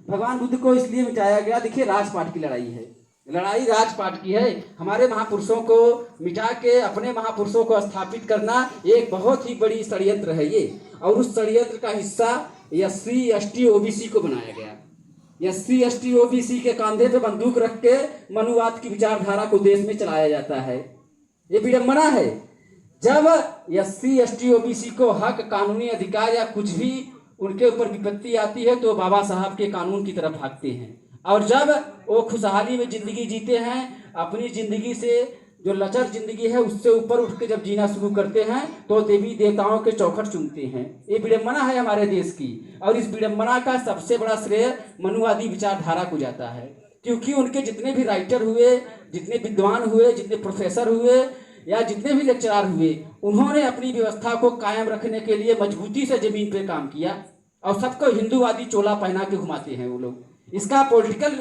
भगवान बुद्ध को इसलिए मिटाया गया, देखिए राजपाट की लड़ाई है, लड़ाई राजपाट की है। हमारे महापुरुषों को मिटा के अपने महापुरुषों को स्थापित करना एक बहुत ही बड़ी षड्यंत्र है ये। और उस षड्यंत्र का हिस्सा एससी एसटी ओबीसी को बनाया गया। एससी एसटी ओबीसी के कंधे पे बंदूक रख के मनुवाद की विचारधारा को देश में चलाया जाता है। ये विडंबना है। जब एससी एसटी ओबीसी को हक, कानूनी अधिकार या कुछ भी उनके ऊपर विपत्ति आती है तो बाबा साहब के कानून की तरफ भागते हैं। और जब वो खुशहाली में जिंदगी जीते हैं, अपनी जिंदगी से जो लचर जिंदगी है उससे ऊपर उठ के जब जीना शुरू करते हैं तो देवी देवताओं के चौखट चूमते हैं। ये विडंबना है हमारे देश की। और इस विडंबना का सबसे बड़ा श्रेय मनुवादी विचारधारा को जाता है, क्योंकि उनके जितने भी राइटर हुए, जितने विद्वान हुए, जितने प्रोफेसर हुए या जितने भी लेक्चरार हुए, उन्होंने अपनी व्यवस्था को कायम रखने के लिए मजबूती से जमीन पे काम किया और सबको हिंदूवादी चोला पहना के घुमाते हैं वो लोग। इसका पॉलिटिकल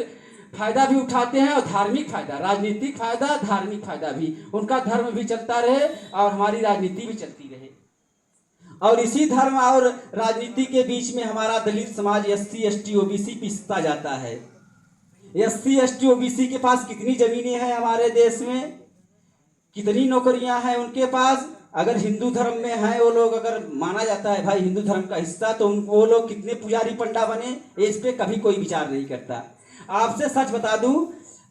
फायदा भी उठाते हैं और धार्मिक फायदा, राजनीतिक फायदा, धार्मिक फायदा भी। उनका धर्म भी चलता रहे और हमारी राजनीति भी चलती रहे। और इसी धर्म और राजनीति के बीच में हमारा दलित समाज एससी एसटी ओबीसी पिसता जाता है। एससी एसटी ओबीसी के पास कितनी जमीनें हैं हमारे देश में, कितनी नौकरियां हैं उनके पास। अगर हिंदू धर्म में हैं वो लोग, अगर माना जाता है भाई हिंदू धर्म का हिस्सा, तो वो लोग कितने पुजारी पंडा बने, इस पे कभी कोई विचार नहीं करता। आपसे सच बता दूं,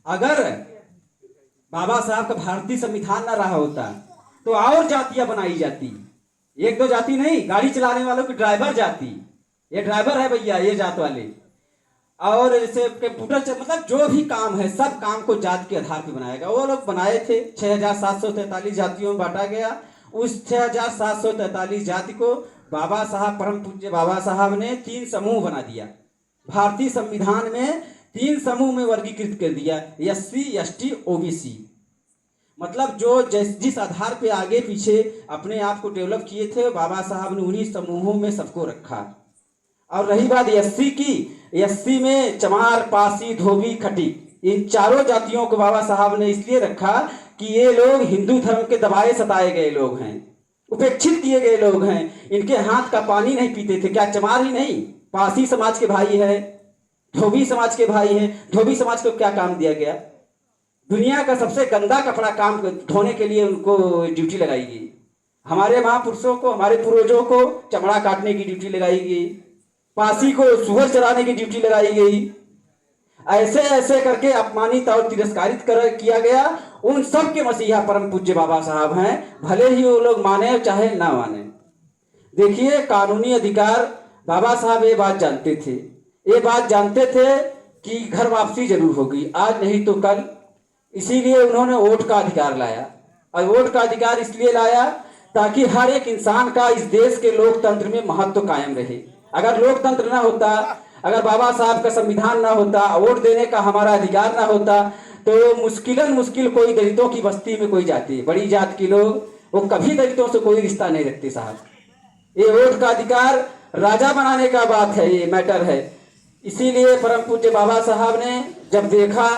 अगर बाबा साहब का भारतीय संविधान ना रहा होता तो और जातियां बनाई जाती। एक दो जाति नहीं, गाड़ी चलाने वालों की ड्राइवर जाति, ये ड्राइवर है भैया ये जात वाले। और जैसे कंप्यूटर, मतलब जो भी काम है सब काम को जात के आधार पर बनाया गया। वो लोग बनाए थे, 6743 जातियों में बांटा गया। उस 6743 जाति को बाबा साहब, परम पूज्य बाबा साहब ने 3 समूह बना दिया। भारतीय संविधान में 3 समूह में वर्गीकृत कर दिया, एससी एसटी ओबीसी। मतलब जो जिस आधार पे आगे पीछे अपने आप को डेवलप किए थे, बाबा साहब ने उन्हीं समूहों में सबको रखा। और रही बात एससी की, एससी में चमार, पासी, धोबी, खटीक, इन चारों जातियों को बाबा साहब ने इसलिए रखा कि ये लोग हिंदू धर्म के दबाए सताए गए लोग हैं, उपेक्षित किए गए लोग हैं। इनके हाथ का पानी नहीं पीते थे। क्या चमार ही नहीं, पासी समाज के भाई है, धोबी समाज के भाई हैं। धोबी समाज को क्या काम दिया गया? दुनिया का सबसे गंदा कपड़ा काम धोने के लिए उनको ड्यूटी लगाई गई। हमारे महापुरुषों को, हमारे पूर्वजों को चमड़ा काटने की ड्यूटी लगाई गई, पासी को सुअर चराने की ड्यूटी लगाई गई। ऐसे ऐसे करके अपमानित और तिरस्कारित किया गया। उन सब के मसीहा परम पूज्य बाबा साहब हैं, भले ही वो लोग माने चाहे ना माने। देखिए कानूनी अधिकार, बाबा साहब ये बात जानते थे, ये बात जानते थे कि घर वापसी जरूर होगी, आज नहीं तो कल। इसीलिए उन्होंने वोट का अधिकार लाया। और वोट का अधिकार इसलिए लाया ताकि हर एक इंसान का इस देश के लोकतंत्र में महत्व कायम रहे। अगर लोकतंत्र ना होता, अगर बाबा साहब का संविधान ना होता, वोट देने का हमारा अधिकार ना होता, तो मुश्किल कोई दलितों की बस्ती में कोई जाती, बड़ी जात के लोग, वो कभी दलितों से कोई रिश्ता नहीं रखते साहब। ये वोट का अधिकार राजा बनाने का बात है, ये मैटर है। इसीलिए परम पूज्य बाबा साहब ने जब देखा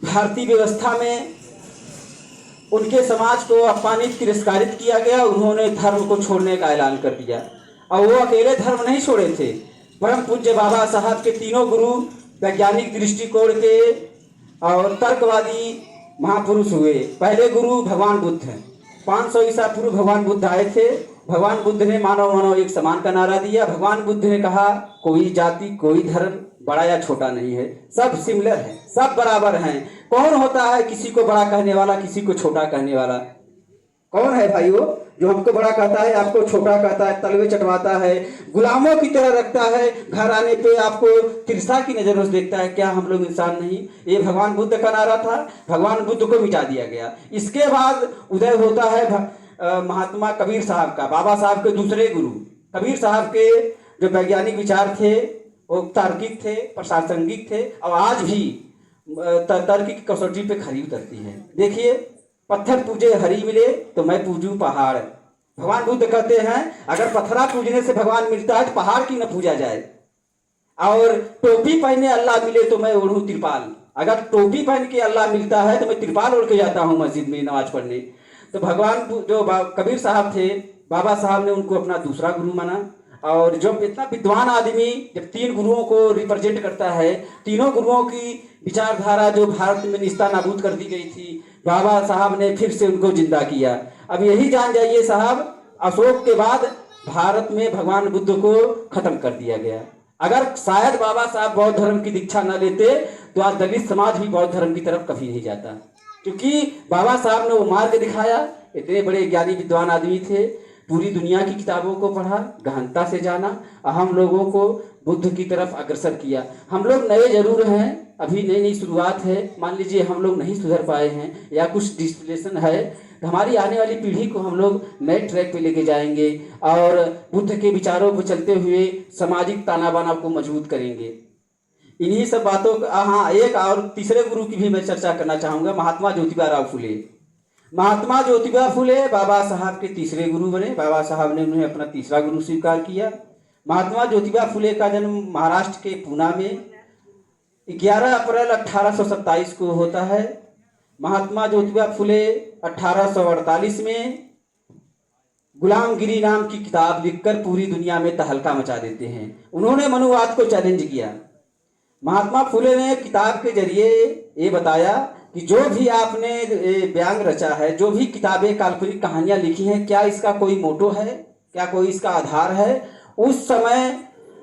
भारतीय व्यवस्था में उनके समाज को अपमानित तिरस्कारित किया गया, उन्होंने धर्म को छोड़ने का ऐलान कर दिया। और वो अकेले धर्म नहीं छोड़े थे, परम पूज्य बाबा साहब के तीनों गुरु वैज्ञानिक दृष्टिकोण के और तर्कवादी महापुरुष हुए। पहले गुरु भगवान बुद्ध हैं। 500 ईसा पूर्व भगवान बुद्ध आए थे। भगवान बुद्ध ने मानव मानव एक समान का नारा दिया। भगवान बुद्ध ने कहा कोई जाति, कोई धर्म बड़ा या छोटा नहीं है, सब सिमिलर है, सब बराबर हैं। कौन होता है किसी को बड़ा कहने वाला, किसी को छोटा कहने वाला? कौन है भाई वो जो हमको बड़ा कहता है, आपको छोटा कहता है, तलवे चटवाता है, गुलामों की तरह रखता है, घर आने पे आपको तिरछा की नजरों से देखता है? क्या हम लोग इंसान नहीं? ये भगवान बुद्ध का नारा था। भगवान बुद्ध को मिटा दिया गया। इसके बाद उदय होता है महात्मा कबीर साहब का, बाबा साहब के दूसरे गुरु। कबीर साहब के जो वैज्ञानिक विचार थे वो तार्किक थे, प्रासंगिक थे, और आज भी तर्क की कसौटी पे खरी उतरती है। देखिए, पत्थर पूजे हरी मिले तो मैं पूजूं पहाड़। भगवान बुद्ध कहते हैं अगर पत्थरा पूजने से भगवान मिलता है तो पहाड़ की न पूजा जाए। और टोपी पहने अल्लाह मिले तो मैं ओढ़ूं तिरपाल। अगर टोपी पहन के अल्लाह मिलता है तो मैं तिरपाल ओढ़ के जाता हूँ मस्जिद में नमाज पढ़ने। तो भगवान जो कबीर साहब थे, बाबा साहब ने उनको अपना दूसरा गुरु माना और जब इतना विद्वान आदमी जब 3 गुरुओं को रिप्रेजेंट करता है, तीनों गुरुओं की विचारधारा जो भारत में निस्ता नाबूद कर दी गई थी, बाबा साहब ने फिर से उनको जिंदा किया। अब यही जान जाइए साहब, अशोक के बाद भारत में भगवान बुद्ध को खत्म कर दिया गया। अगर शायद बाबा साहब बौद्ध धर्म की दीक्षा न लेते तो आज दलित समाज भी बौद्ध धर्म की तरफ कभी नहीं जाता, क्योंकि बाबा साहब ने वो मार्ग दिखाया। इतने बड़े ज्ञानी विद्वान आदमी थे, पूरी दुनिया की किताबों को पढ़ा, गहनता से जाना और हम लोगों को बुद्ध की तरफ अग्रसर किया। हम लोग नए जरूर हैं, अभी नई नई शुरुआत है, मान लीजिए हम लोग नहीं सुधर पाए हैं या कुछ डिस्प्लेशन है, तो हमारी आने वाली पीढ़ी को हम लोग नए ट्रैक पे लेके जाएंगे और बुद्ध के विचारों को चलते हुए सामाजिक ताना बाना को मजबूत करेंगे। इन्हीं सब बातों का, हाँ, एक और तीसरे गुरु की भी मैं चर्चा करना चाहूँगा, महात्मा ज्योतिबा राव फुले। महात्मा ज्योतिबा फुले बाबा साहब के तीसरे गुरु बने। बाबा साहब ने उन्हें अपना तीसरा गुरु स्वीकार किया। महात्मा ज्योतिबा फुले का जन्म महाराष्ट्र के पूना में 11 अप्रैल 1827 को होता है। महात्मा ज्योतिबा फुले 1848 में गुलामगिरी नाम की किताब लिखकर पूरी दुनिया में तहलका मचा देते हैं। उन्होंने मनुवाद को चैलेंज किया। महात्मा फुले ने किताब के जरिए ये बताया कि जो भी आपने व्यंग रचा है, जो भी किताबें काल्पनिक कहानियां लिखी हैं, क्या इसका कोई मोटो है, क्या कोई इसका आधार है। उस समय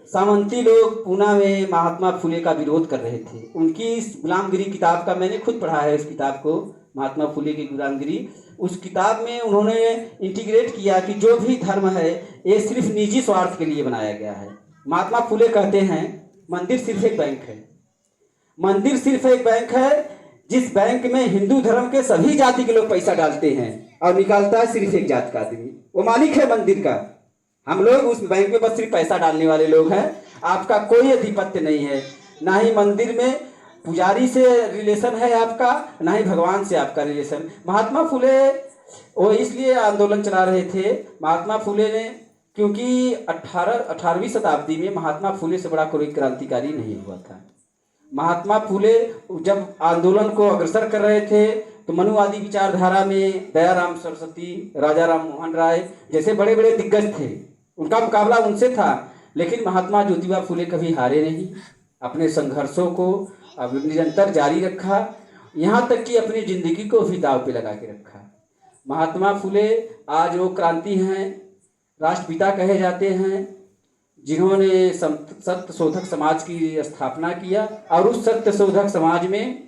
सामंती लोग पूना में महात्मा फुले का विरोध कर रहे थे। उनकी इस गुलामगिरी किताब का मैंने खुद पढ़ा है, इस किताब को, महात्मा फुले की गुलामगिरी। उस किताब में उन्होंने इंटीग्रेट किया कि जो भी धर्म है ये सिर्फ निजी स्वार्थ के लिए बनाया गया है। महात्मा फुले कहते हैं मंदिर सिर्फ एक बैंक है, मंदिर सिर्फ एक बैंक है जिस बैंक में हिंदू धर्म के सभी जाति के लोग पैसा डालते हैं और निकालता है सिर्फ एक जात का आदमी, वो मालिक है मंदिर का। हम लोग उस बैंक में बस सिर्फ पैसा डालने वाले लोग हैं, आपका कोई अधिपत्य नहीं है, ना ही मंदिर में पुजारी से रिलेशन है आपका, ना ही भगवान से आपका रिलेशन। महात्मा फुले वो इसलिए आंदोलन चला रहे थे। महात्मा फुले ने, क्योंकि 18वीं शताब्दी में महात्मा फुले से बड़ा कोई क्रांतिकारी नहीं हुआ था। महात्मा फुले जब आंदोलन को अग्रसर कर रहे थे तो मनुवादी विचारधारा में दयाराम सरस्वती, राजा राम मोहन राय जैसे बड़े बड़े दिग्गज थे, उनका मुकाबला उनसे था। लेकिन महात्मा ज्योतिबा फुले कभी हारे नहीं, अपने संघर्षों को अब निरंतर जारी रखा, यहाँ तक कि अपनी जिंदगी को भी दांव पे लगा के रखा। महात्मा फुले आज वो क्रांति हैं, राष्ट्रपिता कहे जाते हैं, जिन्होंने सत्य शोधक समाज की स्थापना किया। और उस सत्य शोधक समाज में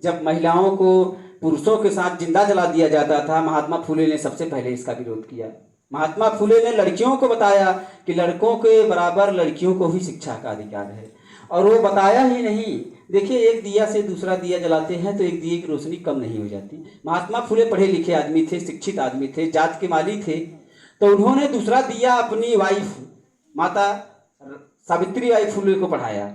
जब महिलाओं को पुरुषों के साथ जिंदा जला दिया जाता था, महात्मा फुले ने सबसे पहले इसका विरोध किया। महात्मा फुले ने लड़कियों को बताया कि लड़कों के बराबर लड़कियों को भी शिक्षा का अधिकार है। और वो बताया ही नहीं, देखिए एक दिया से दूसरा दिया जलाते हैं तो एक दिए की रोशनी कम नहीं हो जाती। महात्मा फुले पढ़े लिखे आदमी थे, शिक्षित आदमी थे, जात के माली थे, तो उन्होंने दूसरा दिया अपनी वाइफ माता सावित्री बाई फुले को पढ़ाया।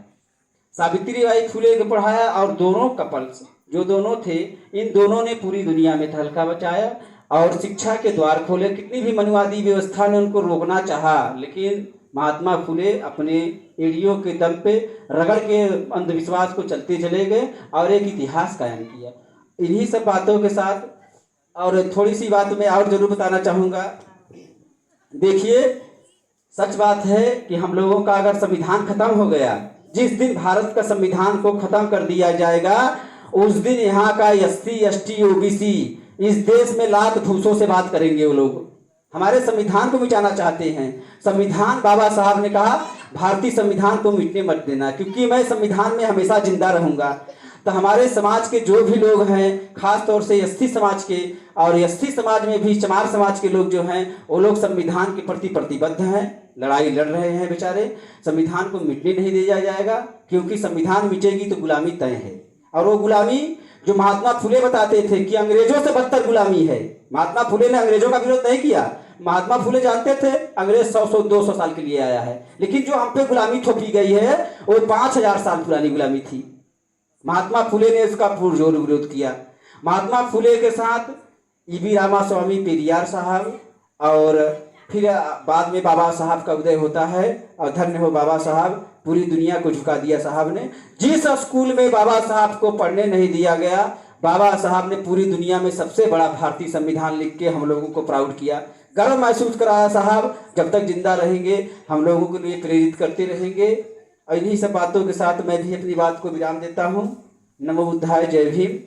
सावित्री बाई फुले को पढ़ाया और दोनों कपल्स जो दोनों थे, इन दोनों ने पूरी दुनिया में तहलका मचाया और शिक्षा के द्वार खोले। कितनी भी मनुवादी व्यवस्था ने उनको रोकना चाहा, लेकिन महात्मा फुले अपने एड़ियों के दम पे रगड़ के अंधविश्वास को चलते चले गए और एक इतिहास कायम किया। इन्हीं सब बातों के साथ और थोड़ी सी बात मैं और जरूर बताना चाहूँगा। देखिए, सच बात है कि हम लोगों का अगर संविधान खत्म हो गया, जिस दिन भारत का संविधान को खत्म कर दिया जाएगा, उस दिन यहाँ का SC ST OBC इस देश में लात फूसों से बात करेंगे। वो लोग हमारे संविधान को मिटाना चाहते हैं। संविधान, बाबा साहब ने कहा भारतीय संविधान को मिटने मत देना, क्योंकि मैं संविधान में हमेशा जिंदा रहूंगा। तो हमारे समाज के जो भी लोग हैं, खास तौर से SC समाज के, और ST समाज में भी चमार समाज के लोग जो हैं, वो लोग संविधान के प्रति प्रतिबद्ध हैं, लड़ाई लड़ रहे हैं बेचारे। संविधान को मिटने नहीं दिया जाएगा, क्योंकि संविधान मिटेगी तो गुलामी तय है। और वो गुलामी जो महात्मा फुले बताते थे कि अंग्रेजों से बदतर गुलामी है। महात्मा फुले ने अंग्रेजों का विरोध नहीं किया। महात्मा फुले जानते थे अंग्रेज 100-200 साल के लिए आया है, लेकिन जो हम पे गुलामी थोपी गई है वो 5000 साल पुरानी गुलामी थी। महात्मा फुले ने इसका पुरजोर विरोध किया। महात्मा फुले के साथ EB रामास्वामी पेरियार साहब, और फिर बाद में बाबा साहब का उदय होता है। और धन्य हो बाबा साहब, पूरी दुनिया को झुका दिया साहब ने। जिस स्कूल में बाबा साहब को पढ़ने नहीं दिया गया, बाबा साहब ने पूरी दुनिया में सबसे बड़ा भारतीय संविधान लिख के हम लोगों को प्राउड किया। गर्व महसूस कराया साहब। जब तक जिंदा रहेंगे हम लोगों को लिए प्रेरित करते रहेंगे। और इन्हीं सब बातों के साथ मैं भी अपनी बात को विराम देता हूँ। नमो बुद्धाय, जय भीम।